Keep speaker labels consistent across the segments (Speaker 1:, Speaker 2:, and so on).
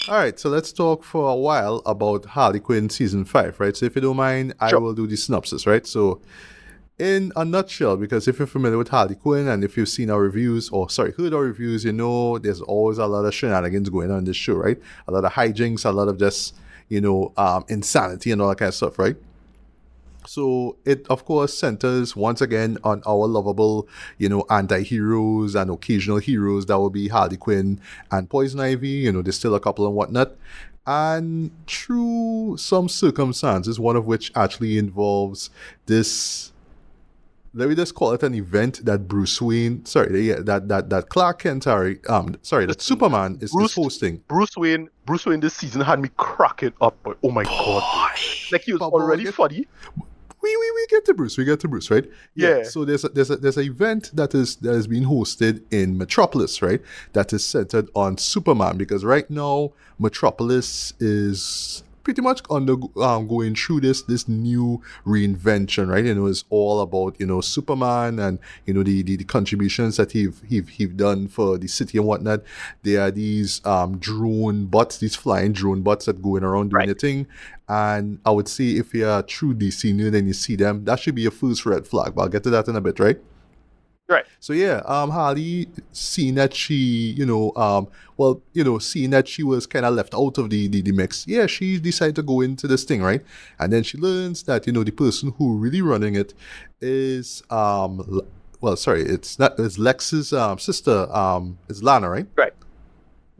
Speaker 1: All right, so let's talk for a while about Harley Quinn season 5, right? So if you don't mind, I
Speaker 2: Sure.
Speaker 1: will do the synopsis, right? So in a nutshell, because if you're familiar with Harley Quinn and if you've seen our reviews, or sorry, heard our reviews, you know there's always a lot of shenanigans going on in this show, right? A lot of hijinks, a lot of just, insanity and all that kind of stuff, right? So it, of course, centers once again on our lovable, anti-heroes and occasional heroes. That will be Harley Quinn and Poison Ivy. There's still a couple and whatnot. And through some circumstances, one of which actually involves this, let me just call it an event that Bruce Wayne, sorry, yeah, that Clark Kent, that
Speaker 2: Listen,
Speaker 1: Superman is
Speaker 2: Bruce
Speaker 1: hosting.
Speaker 2: Bruce Wayne this season had me cracking up, but oh my god, dude. Like he was
Speaker 1: But
Speaker 2: already
Speaker 1: get-
Speaker 2: funny.
Speaker 1: we get to Bruce. We get to Bruce, right?
Speaker 2: Yeah.
Speaker 1: So there's an event that is being hosted in Metropolis, right? That is centered on Superman because right now Metropolis is pretty much going through this new reinvention, right? It's all about Superman and the contributions that he've done for the city and whatnot. There are these drone bots, these flying drone bots that going around doing
Speaker 2: Right.
Speaker 1: their thing. And I would say if you're a true DC nerd and you see them, that should be your first red flag. But I'll get to that in a bit, right?
Speaker 2: Right.
Speaker 1: So yeah, Harley, seeing that she, seeing that she was kind of left out of the mix, yeah, she decided to go into this thing, right? And then she learns that the person who really running it is it's Lex's sister, is Lana, right?
Speaker 2: Right.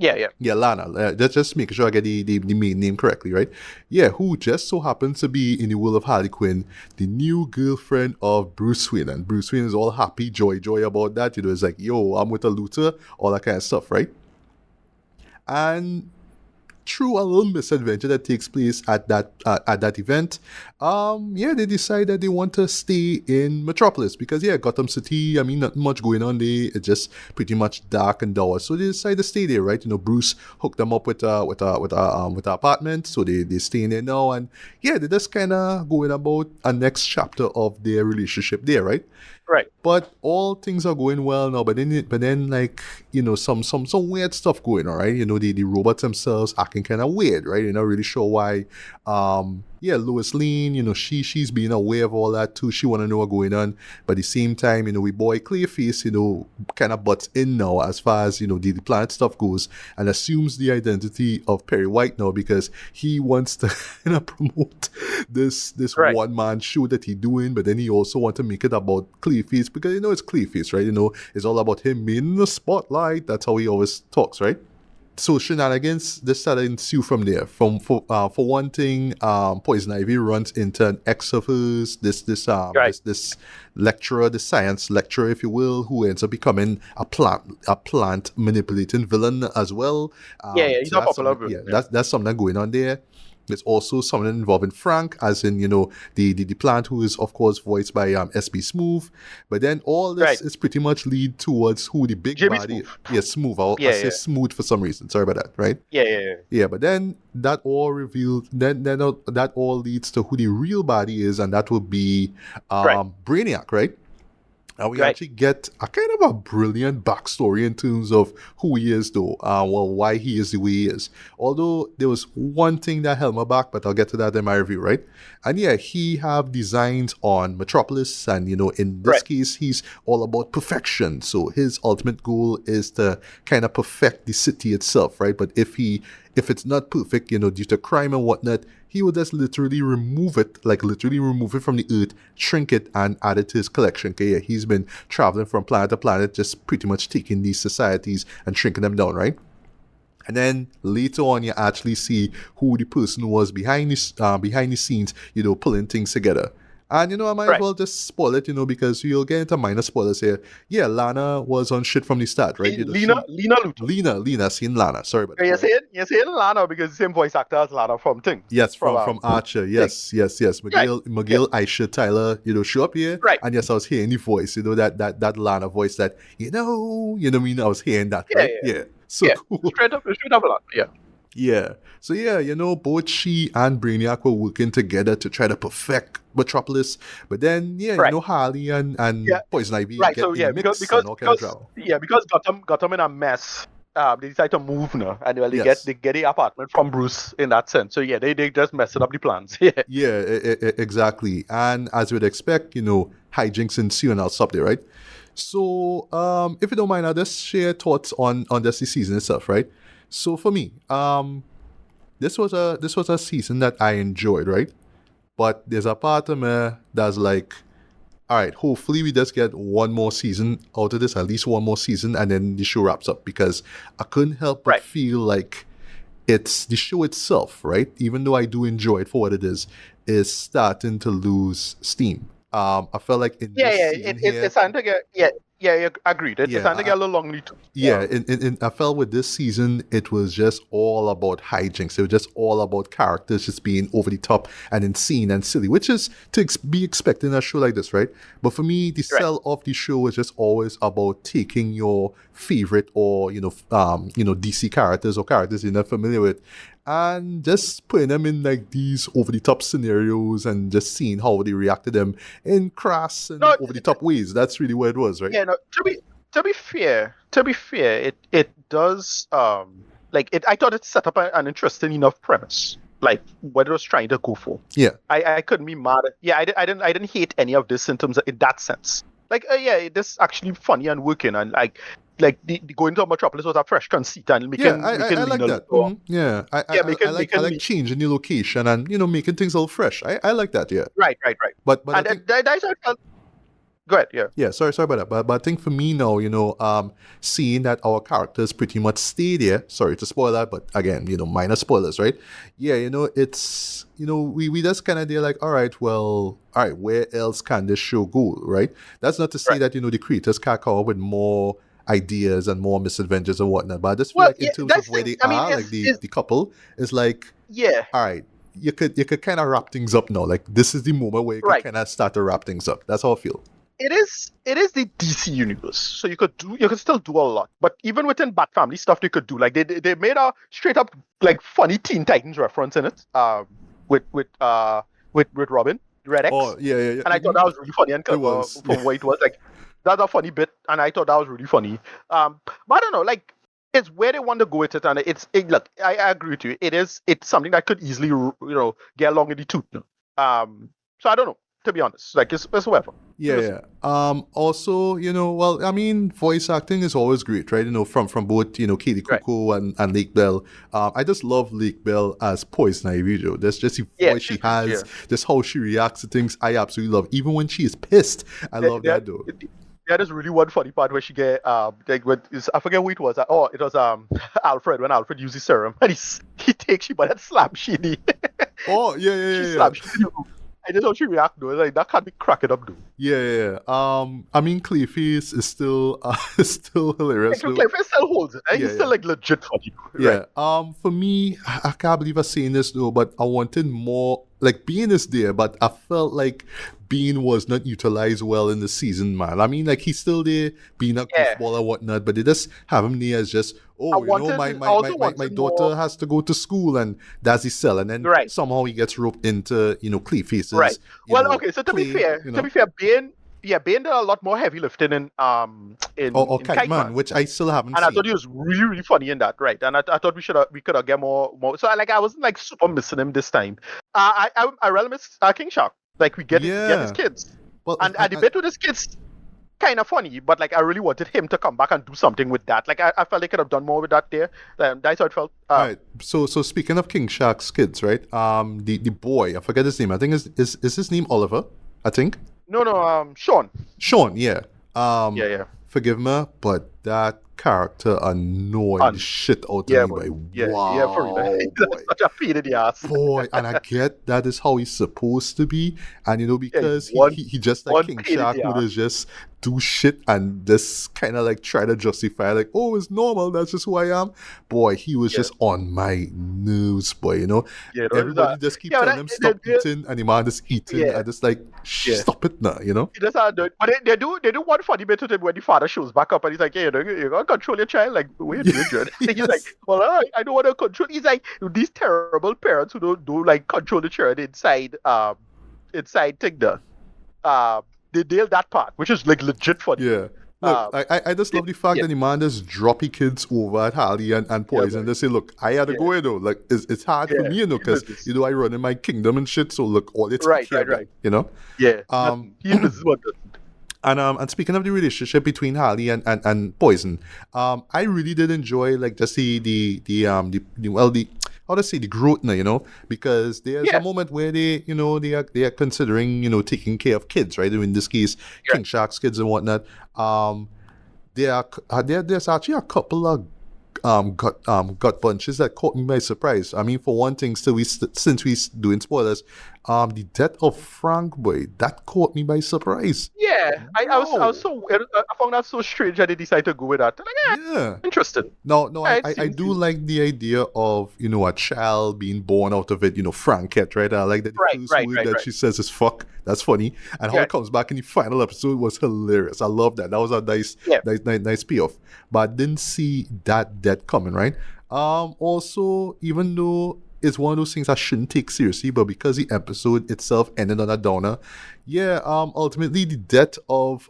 Speaker 2: Yeah.
Speaker 1: Yeah, Lana. Just making sure I get the main name correctly, right? Yeah, who just so happens to be in the world of Harley Quinn, the new girlfriend of Bruce Wayne. And Bruce Wayne is all happy, joy about that. It's like, yo, I'm with a looter, all that kind of stuff, right? And through a little misadventure that takes place at that event, they decide that they want to stay in Metropolis because Gotham City, I mean, not much going on there. It's just pretty much dark and dour. So they decide to stay there, right? Bruce hooked them up with an apartment, so they stay in there now, and they're just kind of going about a next chapter of their relationship there, right?
Speaker 2: Right.
Speaker 1: But all things are going well now. But then like some weird stuff going on, right? The robots themselves acting kind of weird, right? You're not really sure why. Lois Lane, she's being aware of all that too. She want to know what's going on. But at the same time, we boy Clayface, kind of butts in now as far as the planet stuff goes and assumes the identity of Perry White now because he wants to kind of promote this
Speaker 2: Right.
Speaker 1: one man show that he doing. But then he also want to make it about Clayface because it's Clayface, right? It's all about him being in the spotlight. That's how he always talks, right? So shenanigans this started ensue from there. For one thing, Poison Ivy runs into an ex of hers, this lecturer, the science lecturer, if you will, who ends up becoming a plant manipulating villain as well.
Speaker 2: He's not
Speaker 1: that's
Speaker 2: popular.
Speaker 1: something- that's something going on there. There's also something involving Frank, as in, the plant who is, of course, voiced by SB Smooth. But then all this
Speaker 2: Right.
Speaker 1: is pretty much lead towards who the big
Speaker 2: Jimmy
Speaker 1: body...
Speaker 2: Smooth.
Speaker 1: Yeah, Smooth. I
Speaker 2: Yeah,
Speaker 1: say
Speaker 2: yeah.
Speaker 1: Smooth for some reason. Sorry about that, right?
Speaker 2: Yeah.
Speaker 1: Yeah, but then that all revealed... Then that all leads to who the real body is, and that will be
Speaker 2: Right.
Speaker 1: Brainiac, right? And we
Speaker 2: Right.
Speaker 1: actually get a kind of a brilliant backstory in terms of who he is, though. Why he is the way he is. Although there was one thing that held me back, but I'll get to that in my review, right? And he have designs on Metropolis, and in this
Speaker 2: Right.
Speaker 1: case, he's all about perfection. So his ultimate goal is to kind of perfect the city itself, right? But if it's not perfect, due to crime and whatnot, he would just literally remove it from the earth, shrink it, and add it to his collection. Okay, he's been traveling from planet to planet, just pretty much taking these societies and shrinking them down, right? And then later on, you actually see who the person was behind the scenes, pulling things together. And, I might as well just spoil it, because you'll get into minor spoilers here. Yeah, Lana was on shit from the start, right?
Speaker 2: Lena Luthor.
Speaker 1: Lena, seen Lana. Sorry about that.
Speaker 2: You're saying Lana because the same voice actor as Lana from Thing.
Speaker 1: Yes, from Archer. Yes. McGill, Aisha, Tyler, show up here.
Speaker 2: Right.
Speaker 1: And yes, I was hearing the voice, that Lana voice that, what I mean? I was hearing that, right? Yeah. So cool.
Speaker 2: Straight up Lana. Yeah.
Speaker 1: Yeah. So both she and Brainiac were working together to try to perfect Metropolis. But then, Harley and Poison Ivy
Speaker 2: Right.
Speaker 1: get
Speaker 2: So
Speaker 1: in the mix and all kind of drama.
Speaker 2: because Gotham in a mess, they decide to move now, and well, they
Speaker 1: Yes.
Speaker 2: get the apartment from Bruce in that sense. So yeah, they just messing up the plans. Yeah.
Speaker 1: Yeah, exactly. And as you would expect, hijinks ensue, and I'll stop there, right? So, if you don't mind, I'll just share thoughts on this season itself, right? So for me, this was a season that I enjoyed, right? But there's a part of me that's like, all right, hopefully we just get one more season out of this, at least one more season, and then the show wraps up, because I couldn't help but
Speaker 2: Right.
Speaker 1: feel like it's the show itself, right? Even though I do enjoy it for what it is starting to lose steam. I felt like in
Speaker 2: Yeah,
Speaker 1: this
Speaker 2: yeah.
Speaker 1: season here,
Speaker 2: It's starting to get yeah. Agreed. It's
Speaker 1: yeah,
Speaker 2: starting to get a little long in the tooth.
Speaker 1: yeah, I felt with this season, it was just all about hijinks. It was just all about characters just being over the top and insane and silly, which is to be expected in a show like this, right? But for me, the
Speaker 2: Right.
Speaker 1: sell of the show was just always about taking your favorite or DC characters or characters you're not familiar with, and just putting them in like these over the top scenarios and just seeing how they react to them in crass and
Speaker 2: No,
Speaker 1: over the top ways. That's really what it was, right?
Speaker 2: Yeah, no. To be fair, it does like it. I thought it set up an interesting enough premise, like what it was trying to go for.
Speaker 1: Yeah.
Speaker 2: I couldn't be mad. Yeah, I didn't hate any of this in terms of in that sense. Like yeah, this actually funny and working, and like the going to Metropolis was a fresh conceit and making
Speaker 1: Yeah, I
Speaker 2: making
Speaker 1: like
Speaker 2: lean a
Speaker 1: that.
Speaker 2: little-
Speaker 1: Mhm. Yeah,
Speaker 2: Yeah,
Speaker 1: I like changing the location and making things all fresh. I like that. Yeah,
Speaker 2: Right.
Speaker 1: but
Speaker 2: And
Speaker 1: I think,
Speaker 2: that's how it felt. Go ahead. Yeah.
Speaker 1: yeah, sorry about that. But I think for me now, seeing that our characters pretty much stay there. Sorry to spoil that, but again, minor spoilers, right? Yeah, it's we just kind of there like, all right, where else can this show go, right? That's not to say
Speaker 2: Right.
Speaker 1: that the creators can't come up with more ideas and more misadventures and whatnot, but I just feel
Speaker 2: Well,
Speaker 1: like in
Speaker 2: yeah,
Speaker 1: terms
Speaker 2: that's
Speaker 1: of where
Speaker 2: the-
Speaker 1: they
Speaker 2: I mean,
Speaker 1: are,
Speaker 2: it's-
Speaker 1: like
Speaker 2: it's-
Speaker 1: the couple is like,
Speaker 2: Yeah.
Speaker 1: all right, you could kind of wrap things up now. Like this is the moment where you
Speaker 2: Right.
Speaker 1: can kind of start to wrap things up. That's how I feel.
Speaker 2: It is the DC universe, so you could still do a lot. But even within Bat Family stuff, they could do like they made a straight up like funny Teen Titans reference in it, with Robin Red X,
Speaker 1: Oh yeah.
Speaker 2: and I thought that was really funny and clever
Speaker 1: was,
Speaker 2: for what it was like. That's a funny bit, and I thought that was really funny. But I don't know, like it's where they want to go with it, and look, I agree with you. It's something that could easily get along in the tooth. So I don't know, to be honest, like it's whatever.
Speaker 1: Yeah. Also, well, I mean, voice acting is always great, right? From both, Katie
Speaker 2: Right.
Speaker 1: Kuko and Lake Bell. I just love Lake Bell as Poison Ivy, Joe. That's just the
Speaker 2: Yeah,
Speaker 1: voice she
Speaker 2: she-
Speaker 1: has,
Speaker 2: yeah.
Speaker 1: just how she reacts to things. I absolutely love. Even when she is pissed, I love that though.
Speaker 2: That is really one funny part where she get like I forget who it was. Oh, it was Alfred, when Alfred uses serum and he takes she by that slap she did.
Speaker 1: Oh yeah,
Speaker 2: She slapped she. I just how she react though. Like that can't be cracking up though.
Speaker 1: Yeah. I mean, Clayface is still still hilarious.
Speaker 2: Like,
Speaker 1: though.
Speaker 2: Clayface still holds it. He's
Speaker 1: Yeah,
Speaker 2: still like legit funny.
Speaker 1: Yeah.
Speaker 2: Right.
Speaker 1: For me, I can't believe I'm saying this though, but I wanted more. Like Bean is there, but I felt like Bean was not utilized well in the season, man. I mean, like he's still there, being a
Speaker 2: Yeah.
Speaker 1: goofball and whatnot, but they just have him there as just,
Speaker 2: I also
Speaker 1: my
Speaker 2: wanted
Speaker 1: daughter
Speaker 2: more-
Speaker 1: has to go to school, and that's his cell, and then
Speaker 2: Right.
Speaker 1: somehow he gets roped into Clayface's.
Speaker 2: Right. Well, okay. So to be fair, Bane did a lot more heavy lifting in
Speaker 1: or
Speaker 2: in
Speaker 1: Kite Man,
Speaker 2: Man.
Speaker 1: which I still haven't
Speaker 2: And I
Speaker 1: seen.
Speaker 2: thought he was really, really funny in that, right? And I thought we could have get more. So I wasn't like super missing him this time. I really miss King Shark. Like we get his kids,
Speaker 1: Well,
Speaker 2: and the bit with his kids, kind of funny. But like I really wanted him to come back and do something with that. Like I felt they could have done more with that there. That's how it felt.
Speaker 1: Right. So speaking of King Shark's kids, right? The boy, I forget his name. I think is his name Oliver. I think.
Speaker 2: No, Sean.
Speaker 1: Sean, yeah.
Speaker 2: Yeah.
Speaker 1: Forgive me, but that character annoyed the shit out of
Speaker 2: Yeah,
Speaker 1: me.
Speaker 2: boy.
Speaker 1: Boy.
Speaker 2: Yeah,
Speaker 1: Wow,
Speaker 2: yeah, for real.
Speaker 1: boy.
Speaker 2: That's such a pain in the ass.
Speaker 1: Boy, and I get that is how he's supposed to be, and because
Speaker 2: one-
Speaker 1: he just
Speaker 2: one
Speaker 1: like King
Speaker 2: pain in
Speaker 1: Shark
Speaker 2: the
Speaker 1: would
Speaker 2: ass.
Speaker 1: just do shit and just kind of like try to justify like, oh, it's normal, that's just who I am. Boy, he was just on my nerves, boy.
Speaker 2: Yeah, no,
Speaker 1: Everybody just keep telling him stop eating, and the man is eating.
Speaker 2: Yeah.
Speaker 1: I just like stop it now,
Speaker 2: He just had to, but they do one funny bit with him when the father shows back up and he's like, hey, you gotta control your child. Like, what are you doing, Judd? He's
Speaker 1: Yes.
Speaker 2: like, well, I don't want to control. He's like, these terrible parents who don't like control the child inside Tigda. They nailed that part, which is like legit funny.
Speaker 1: Yeah. Look, I just love the fact
Speaker 2: yeah,
Speaker 1: that the man just drop his kids over at Harley and
Speaker 2: yeah,
Speaker 1: Poison.
Speaker 2: man.
Speaker 1: They say, look, I had to
Speaker 2: Yeah,
Speaker 1: go here though. Like, it's hard for
Speaker 2: yeah.
Speaker 1: me, because,
Speaker 2: Business.
Speaker 1: I run in my kingdom and shit. So, look, all they take
Speaker 2: Right,
Speaker 1: care
Speaker 2: right,
Speaker 1: of them,
Speaker 2: right. Yeah,
Speaker 1: Um,
Speaker 2: listen, he in business, but doesn't.
Speaker 1: and speaking of the relationship between Harley and Poison, I really did enjoy like just the how to say the growth now, because there's a
Speaker 2: Yeah,
Speaker 1: moment where they are considering taking care of kids, right? In this case,
Speaker 2: yeah,
Speaker 1: King Shark's kids and whatnot. There's actually a couple of gut bunches that caught me by surprise. I mean, for one thing, since we doing spoilers, the death of Frank boy that caught me by surprise.
Speaker 2: yeah. I was
Speaker 1: Wow.
Speaker 2: so weird. I found that so strange that they decided to go with that. Like,
Speaker 1: Yeah.
Speaker 2: interesting.
Speaker 1: No,
Speaker 2: Yeah,
Speaker 1: I do like the idea of, a child being born out of it, Frankette, right? I like that the
Speaker 2: Right,
Speaker 1: first
Speaker 2: right,
Speaker 1: word
Speaker 2: right,
Speaker 1: that
Speaker 2: right.
Speaker 1: she says is fuck. That's funny. And how
Speaker 2: Yeah,
Speaker 1: it comes back in the final episode was hilarious. I love that. That was a
Speaker 2: yeah.
Speaker 1: nice payoff. But I didn't see that coming, right? Also, even though it's one of those things I shouldn't take seriously, but because the episode itself ended on a downer, yeah, ultimately the death of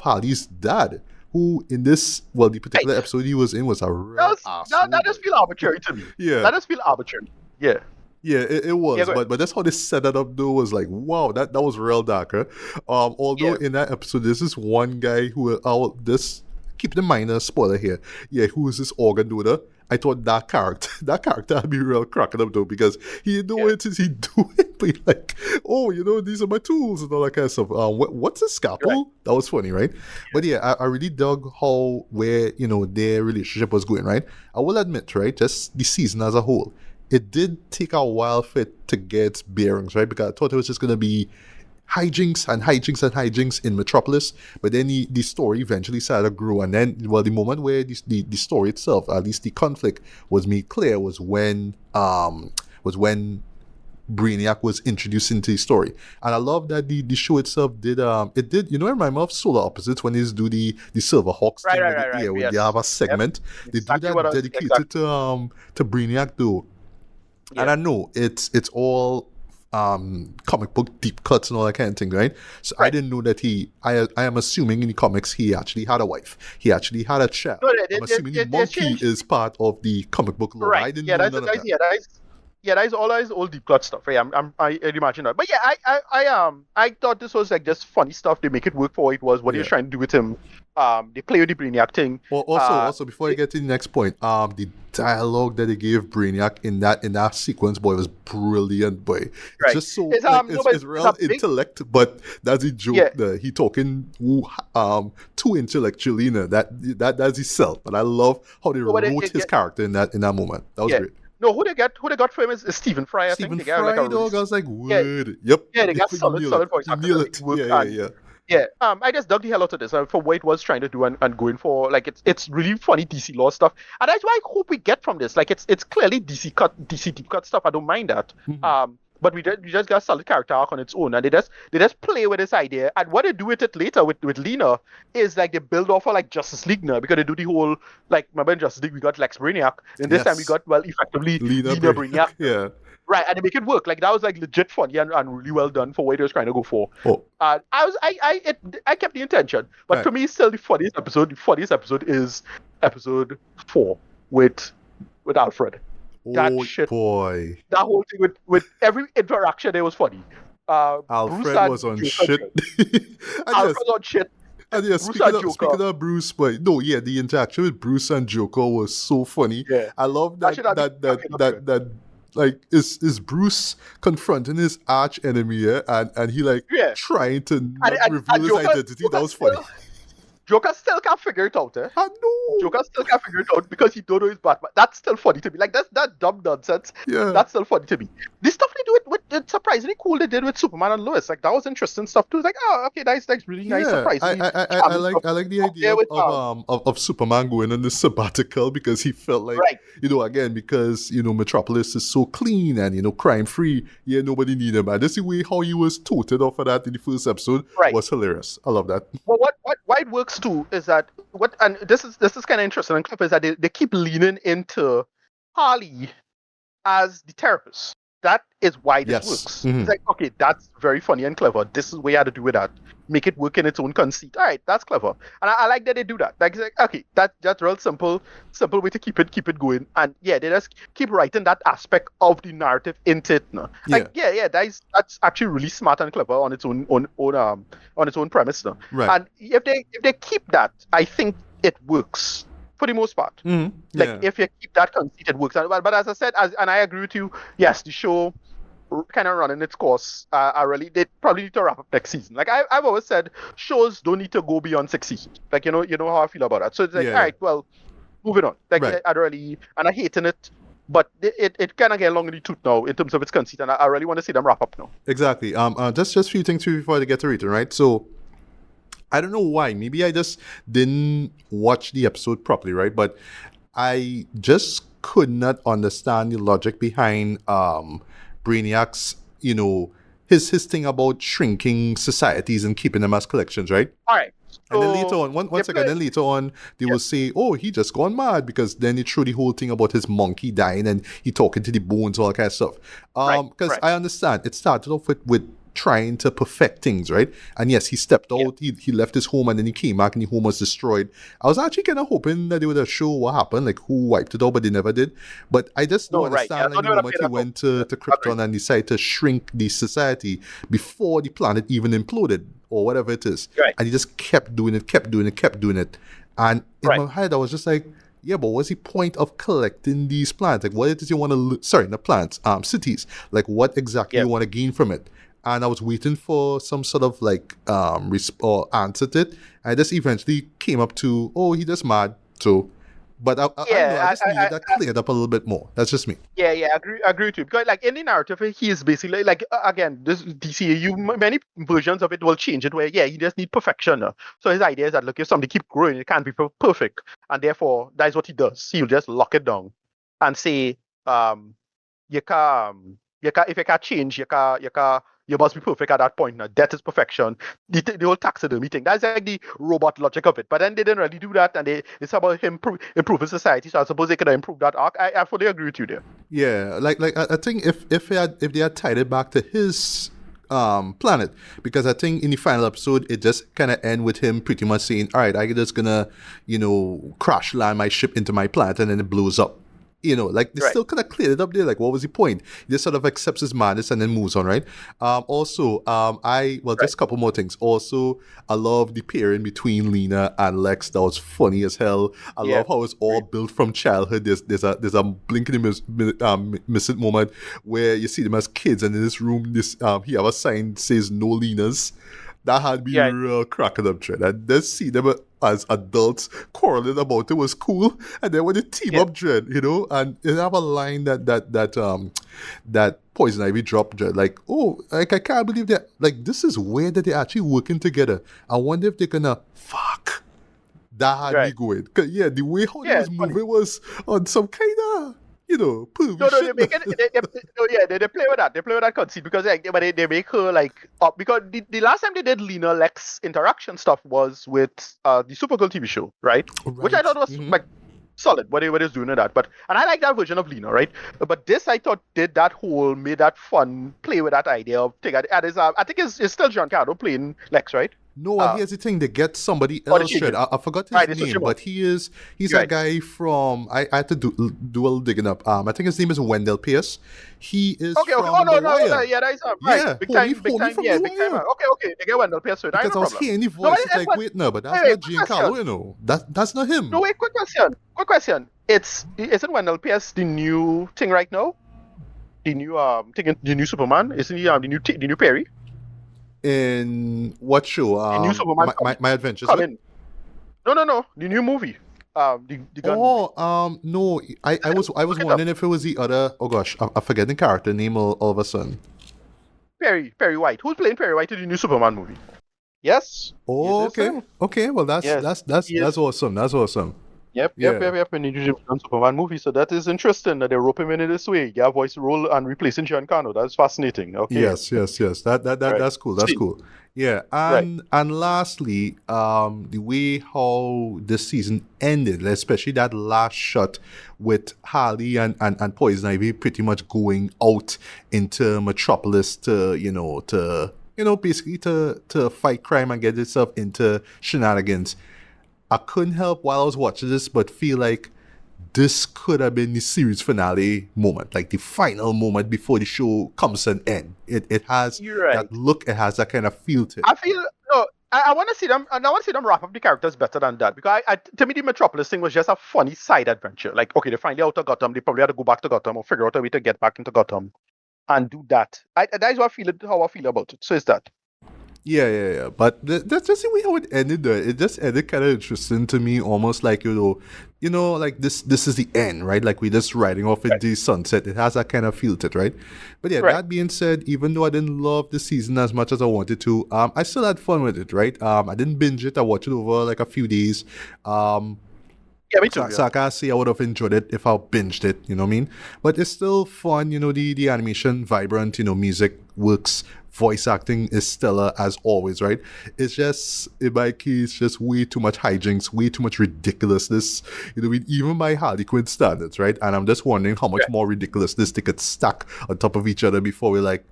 Speaker 1: Harley's dad, who in the
Speaker 2: Right.
Speaker 1: particular episode he was in, was a
Speaker 2: That
Speaker 1: real
Speaker 2: was, that,
Speaker 1: asshole,
Speaker 2: that
Speaker 1: boy.
Speaker 2: just feel arbitrary to me.
Speaker 1: Yeah,
Speaker 2: That just feel arbitrary. Yeah.
Speaker 1: yeah, it
Speaker 2: Yeah,
Speaker 1: was,
Speaker 2: go ahead.
Speaker 1: but that's how they set that up though, was like, wow, that was real darker. Although
Speaker 2: Yeah.
Speaker 1: in that episode this is one guy who this keep the minor spoiler here, yeah, who is this organ donor. I thought that character would be real cracking up though, because he didn't know
Speaker 2: Yeah.
Speaker 1: what it is he doing, but he like, oh, these are my tools and all that kind of stuff. What's a
Speaker 2: Right.
Speaker 1: scalpel? That was funny, right? But yeah, I really dug where their relationship was going, right? I will admit, right, just the season as a whole, it did take a while for it to get its bearings, right? Because I thought it was just going to be hijinks and hijinks and hijinks in Metropolis, but then the story eventually started to grow. And then, well, the moment where the story itself, at least the conflict, was made clear was when Brainiac was introduced into the story. And I love that the show itself did it remind me of Solar Opposites when they do the Silver Hawks
Speaker 2: Right,
Speaker 1: thing
Speaker 2: right,
Speaker 1: with
Speaker 2: right, right.
Speaker 1: where they
Speaker 2: Yes.
Speaker 1: have a
Speaker 2: Yep.
Speaker 1: segment. They do
Speaker 2: Exactly
Speaker 1: that
Speaker 2: what I was
Speaker 1: dedicated
Speaker 2: exactly.
Speaker 1: to Brainiac though. And
Speaker 2: Yeah.
Speaker 1: I know it's all comic book deep cuts and all that kind of thing, right? So I
Speaker 2: Right.
Speaker 1: didn't know that I am assuming in the comics he actually had a wife. He actually had a child.
Speaker 2: No,
Speaker 1: I'm assuming the
Speaker 2: they
Speaker 1: monkey
Speaker 2: changed.
Speaker 1: is part of the comic book lore.
Speaker 2: Right.
Speaker 1: I didn't
Speaker 2: Yeah,
Speaker 1: know
Speaker 2: that's
Speaker 1: none of that.
Speaker 2: that is all deep cut stuff. Yeah, I imagine that. But yeah, I thought this was like just funny stuff. They make it work for what it was. What they were
Speaker 1: Yeah.
Speaker 2: trying to do with him. They play with the Brainiac thing.
Speaker 1: Also, before I get to the next point, the dialogue that they gave Brainiac in that sequence, boy, was brilliant, boy. It's
Speaker 2: Right.
Speaker 1: just so
Speaker 2: It's
Speaker 1: like
Speaker 2: no, but
Speaker 1: it's
Speaker 2: it's
Speaker 1: real
Speaker 2: a big
Speaker 1: intellect, but that's a
Speaker 2: yeah.
Speaker 1: joke. He talking too intellectually, that's his self. But I love how they
Speaker 2: No, but
Speaker 1: wrote his character in that moment. That was
Speaker 2: yeah.
Speaker 1: great.
Speaker 2: No, who they got for him is Stephen Fry. I think
Speaker 1: Stephen
Speaker 2: they got like a
Speaker 1: Fry,
Speaker 2: really
Speaker 1: dog. I was like,
Speaker 2: yeah.
Speaker 1: word. Yep.
Speaker 2: Yeah, they got
Speaker 1: You
Speaker 2: solid,
Speaker 1: nail it.
Speaker 2: solid voice
Speaker 1: You
Speaker 2: actors
Speaker 1: nail
Speaker 2: that make
Speaker 1: it.
Speaker 2: it work.
Speaker 1: Yeah,
Speaker 2: And
Speaker 1: yeah.
Speaker 2: yeah, I just dug the hell out of this for what it was trying to do and going for. Like it's really funny DC law stuff, and that's what I hope we get from this. Like it's clearly DC deep cut stuff. I don't mind that.
Speaker 1: Mhm.
Speaker 2: But we just got a solid character arc on its own, and they just play with this idea. And what they do with it later with Lena is like they build off of like Justice League now, because they do the whole like, remember in Justice League we got Lex Brainiac, and this time we
Speaker 1: Yes.
Speaker 2: got, well, effectively
Speaker 1: Lena
Speaker 2: Lena
Speaker 1: Brainiac.
Speaker 2: Brainiac.
Speaker 1: Yeah.
Speaker 2: Right, and they make it work. Like that was like legit funny and really well done for what it was trying to go for.
Speaker 1: Oh.
Speaker 2: I kept the intention, but
Speaker 1: Right.
Speaker 2: for me, still the funniest episode. The funniest episode is episode 4 with Alfred. That
Speaker 1: Oh
Speaker 2: shit,
Speaker 1: boy.
Speaker 2: that whole thing with every interaction, there was funny. Bruce
Speaker 1: Alfred
Speaker 2: and
Speaker 1: was on
Speaker 2: Joker.
Speaker 1: shit. And
Speaker 2: Alfred
Speaker 1: yes,
Speaker 2: on shit.
Speaker 1: and yes,
Speaker 2: Bruce
Speaker 1: speaking
Speaker 2: and
Speaker 1: of,
Speaker 2: Joker.
Speaker 1: Bruce, but no, yeah, the interaction with Bruce and Joker was so funny.
Speaker 2: Yeah,
Speaker 1: I love
Speaker 2: that shit had me cracking up,
Speaker 1: that like is Bruce confronting his arch enemy, yeah, and he like
Speaker 2: yeah.
Speaker 1: trying to not
Speaker 2: And
Speaker 1: reveal his
Speaker 2: Joker,
Speaker 1: identity. That was funny.
Speaker 2: Joker still can't figure it out, eh?
Speaker 1: I know.
Speaker 2: Joker still can't figure it out because he don't know his Batman. That's still funny to me. Like that dumb nonsense.
Speaker 1: Yeah.
Speaker 2: That's still funny to me. This stuff they do with it's surprisingly cool. They did with Superman and Lois. Like that was interesting stuff too. It's like, oh, okay, that's really nice.
Speaker 1: Yeah,
Speaker 2: Surprisingly,
Speaker 1: I like the idea
Speaker 2: with,
Speaker 1: of Superman going on this sabbatical, because he felt like,
Speaker 2: right.
Speaker 1: again, because Metropolis is so clean and crime free. Yeah, nobody need him. And just the way how he was toted off of that in the first episode
Speaker 2: Right.
Speaker 1: was hilarious. I love that.
Speaker 2: Well, why it works too is that and this is kind of interesting and clever, is that they keep leaning into Harley as the therapist. That is why this
Speaker 1: Yes.
Speaker 2: works.
Speaker 1: Mhm.
Speaker 2: It's like, okay, that's very funny and clever. This is what you had to do with that. make it work in its own conceit. All right, that's clever, and I like that they do that. Like, it's like, okay, that's real simple way to keep it going. And yeah, they just keep writing that aspect of the narrative into it. No? Like, yeah, that's actually really smart and clever on its own on its own premise. No?
Speaker 1: Right.
Speaker 2: And if they keep that, I think it works for the most part. Like, if you keep that conceit, it works. But as I said, and I agree with you, yes, the show kind of running its course. They probably need to wrap up next season. Like, I've always said, shows don't need to go beyond 6 seasons. Like, you know how I feel about that. So it's like, all right, well, moving on. Like,
Speaker 1: right.
Speaker 2: And I hating it, but it kind of get long in the tooth now in terms of its conceit, and I really want to see them wrap up now.
Speaker 1: Exactly. Just a few things before I get to rating, right? So, I don't know why. Maybe I just didn't watch the episode properly, right? But I just could not understand the logic behind Brainiac's, his thing about shrinking societies and keeping them as collections, right?
Speaker 2: All right.
Speaker 1: And then later on, one second, then later on, they will say, oh, he just gone mad, because then it threw the whole thing about his monkey dying and he talking to the bones, all that kind of stuff. Because I understand, it started off with trying to perfect things, right? And yes, he stepped out, he left his home, and then he came back and the home was destroyed. I was actually kind of hoping that they would have shown what happened, like who wiped it out, but they never did. But I just don't understand the moment he went to Krypton and decided to shrink the society before the planet even imploded, or whatever it is.
Speaker 2: Right.
Speaker 1: And he just kept doing it. And in my head, I was just like, yeah, but what's the point of collecting these plants? Like, what is you want to, not plants, cities. Like, what exactly you want to gain from it? And I was waiting for some sort of like or answer to it. I just eventually came up to, oh, he just mad. So, but I just needed that cleared up a little bit more. That's just me.
Speaker 2: Yeah, agree with you. Because like in the narrative, he is basically like again, this DCAU, many versions of it will change it where you just need perfection. So his idea is that look, if somebody keep growing, it can't be perfect, and therefore that's what he does. He'll just lock it down and say, you can't if you can't change, you must be perfect at that point. Now, that is perfection. The whole taxidermy thing. That's like the robot logic of it. But then they didn't really do that, and it's about him improving society. So I suppose they could have improved that arc. I fully agree with you there.
Speaker 1: Yeah, like I think if they had tied it back to his planet, because I think in the final episode it just kind of end with him pretty much saying, all right, I'm just gonna crash land my ship into my planet, and then it blows up. Like they still kind of cleared it up there. Like, what was the point? He just sort of accepts his madness and then moves on, right? Just a couple more things. Also, I love the pairing between Lena and Lex. That was funny as hell. I love how it's all built from childhood. There's a blinking missing moment where you see them as kids, and in this room, he have a sign says no Lenas. That had me real cracking up, Dread. And just see them as adults quarreling about it was cool. And then when they team up, Dread, and they have a line that Poison Ivy dropped, Dread, like, oh, like I can't believe that, like, this is weird that they're actually working together. I wonder if they're gonna fuck. That had me going. Cause the way how they was moving was on some kind of pervy shit.
Speaker 2: They play with that. They play with that conceit because they make her like up, because the last time they did Lena Lex interaction stuff was with the Supergirl TV show, right? Which I thought was like solid what they was doing with that. And I like that version of Lena, right? But this I thought made that fun, play with that idea of thing. I think it's still Giancarlo playing Lex, right?
Speaker 1: No, here's the thing. They get somebody else. I forgot his name, but he's a guy from. I had to do a little digging up. I think his name is Wendell Pierce. He is from The Wire.
Speaker 2: Yeah, that's right.
Speaker 1: Yeah,
Speaker 2: big time.
Speaker 1: Big time.
Speaker 2: Okay. They get Wendell Pierce.
Speaker 1: Because I was hearing the voice, it's like, wait, no, but that's not Giancarlo, That's not him.
Speaker 2: No, wait, quick question. Isn't Wendell Pierce the new thing right now? The new Superman? Isn't he the new Perry?
Speaker 1: In what show?
Speaker 2: New Superman
Speaker 1: my Adventures.
Speaker 2: No. The new movie. The gun movie.
Speaker 1: No. I was wondering if it was the other. Oh gosh, I'm forgetting the character name all of a sudden.
Speaker 2: Perry White. Who's playing Perry White in the new Superman movie? Yes.
Speaker 1: Oh, okay. Okay. Well, that's awesome. That's awesome.
Speaker 2: Yep. In the Superman movie. So that is interesting that they rope him in this way. Yeah, voice role and replacing Giancarlo. That's fascinating. Okay.
Speaker 1: Yes. That's cool. That's cool. Yeah. And lastly, the way how this season ended, especially that last shot with Harley and Poison Ivy pretty much going out into Metropolis to basically to fight crime and get itself into shenanigans. I couldn't help while I was watching this but feel like this could have been the series finale moment, like the final moment before the show comes to an end. It has
Speaker 2: You're right.
Speaker 1: that look, it has that kind of feel to it.
Speaker 2: I feel no. I want to see them, and I want to see them wrap up the characters better than that. Because to me, the Metropolis thing was just a funny side adventure. Like, okay, they finally out of Gotham. They probably had to go back to Gotham or figure out a way to get back into Gotham and do that. That is how I feel about it. So is that.
Speaker 1: Yeah. But that's just the way how it ended. Though. It just ended kind of interesting to me, almost like like this is the end, right? Like we just riding off into the sunset. It has that kind of feel to it, right? But yeah, that being said, even though I didn't love the season as much as I wanted to, I still had fun with it, right? I didn't binge it. I watched it over like a few days.
Speaker 2: Yeah, me too.
Speaker 1: So I can't say I would have enjoyed it if I binged it, you know what I mean? But it's still fun, the animation, vibrant, music works, voice acting is stellar as always, right? It's just, in my case, just way too much hijinks, way too much ridiculousness, even by Harley Quinn standards, right? And I'm just wondering how much more ridiculousness they could stack on top of each other before we're like,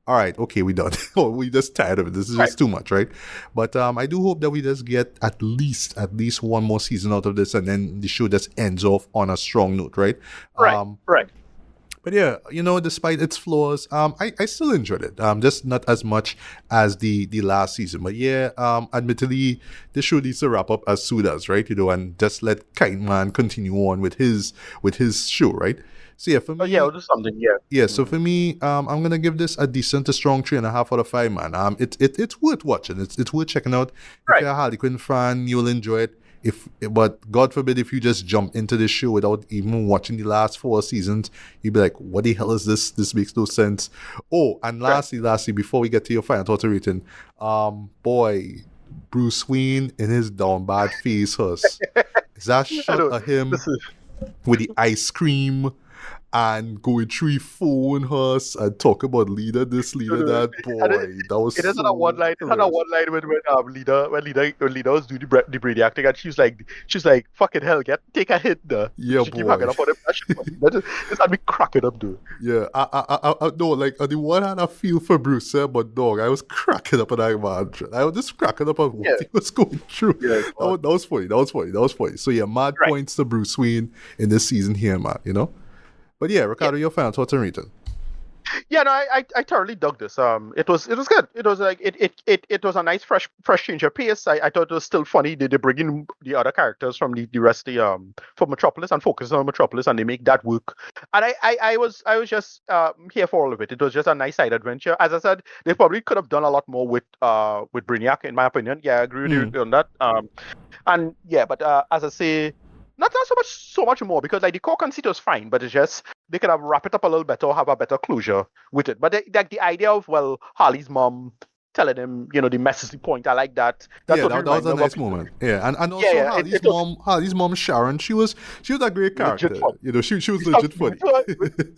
Speaker 1: all right, okay, we're done. We're just tired of it. This is just too much, right? But I do hope that we just get at least one more season out of this, and then the show just ends off on a strong note, right?
Speaker 2: Right.
Speaker 1: But yeah, despite its flaws, I still enjoyed it. Just not as much as the last season. But yeah, admittedly, this show needs to wrap up as soon as, right? And just let Kite Man continue on with his show, right? So yeah, for me,
Speaker 2: we'll do something. Yeah.
Speaker 1: Yeah, so for me, I'm gonna give this a decent to strong 3.5 out of 5, man. It's worth watching. It's worth checking out. If you're a Harley Quinn fan, you'll enjoy it. But God forbid if you just jump into this show without even watching the last 4 seasons, you'd be like, what the hell is this? This makes no sense. Oh, and lastly, before we get to your final thoughts rating, boy, Bruce Wayne in his down bad face, is that shot of him with the ice cream and going through phone us and talk about leader this, leader that. Boy, that was.
Speaker 2: It is on a one line. It's on a one line when leader was doing the Brady acting, and she's like, fucking hell, take a hit there.
Speaker 1: Yeah,
Speaker 2: she
Speaker 1: boy.
Speaker 2: keep hanging up on him. This had me cracking up, dude.
Speaker 1: Yeah, I no, like on the one hand, I feel for Bruce, but dog, I was cracking up on that man. I was just cracking up on what he was going through. Yeah, that was funny. So yeah, mad points to Bruce Wayne in this season here, man. But yeah, Ricardo, your final thoughts and rating.
Speaker 2: Yeah, no, I thoroughly dug this. It was good. It was like it was a nice fresh change of pace. I thought it was still funny. They bring in the other characters from the rest of the from Metropolis and focus on Metropolis, and they make that work. And I was just here for all of it. It was just a nice side adventure. As I said, they probably could have done a lot more with Brainiac, in my opinion. Yeah, I agree with you on that. And yeah, but as I say, not so much more, because like the core conceit was fine, but it's just they could have wrapped it up a little better or have a better closure with it. But the idea of Harley's mom telling him, the message, the point, I like that.
Speaker 1: That was a nice moment. Yeah, and also Harley's mom Sharon, she was a great character. She was legit funny.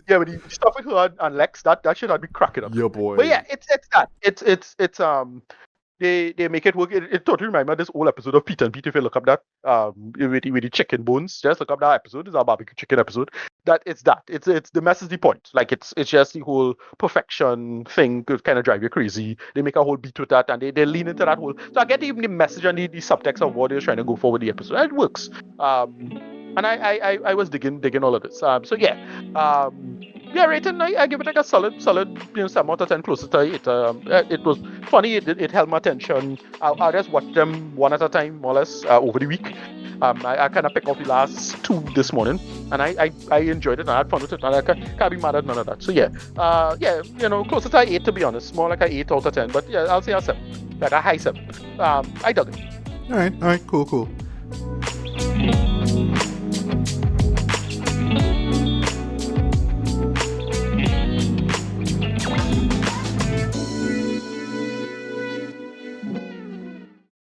Speaker 2: Yeah, but the stuff with her and Lex, that should not be cracking up.
Speaker 1: Yeah, boy.
Speaker 2: But yeah, it's that. It's They make it work. It totally reminds me of this old episode of Pete and Pete. If you look up that with the chicken bones, just look up that episode. It's our barbecue chicken episode. It's the message, the point. Like it's just the whole perfection thing could kind of drive you crazy. They make a whole beat with that, and they lean into that whole. So I get even the message and the subtext of what they're trying to go for with the episode. It works. And I was digging all of this. So yeah. Yeah, rating, I give it like a solid 7 out of 10, closer to 8. It was funny. It held my attention. I just watched them one at a time, more or less, over the week. I kind of picked up the last 2 this morning, and I enjoyed it, and I had fun with it, and I can't be mad at none of that. So yeah, closer to 8, to be honest. More like a 8 out of 10, but yeah, I'll say a 7, like a high 7. I dug it.
Speaker 1: All right, cool.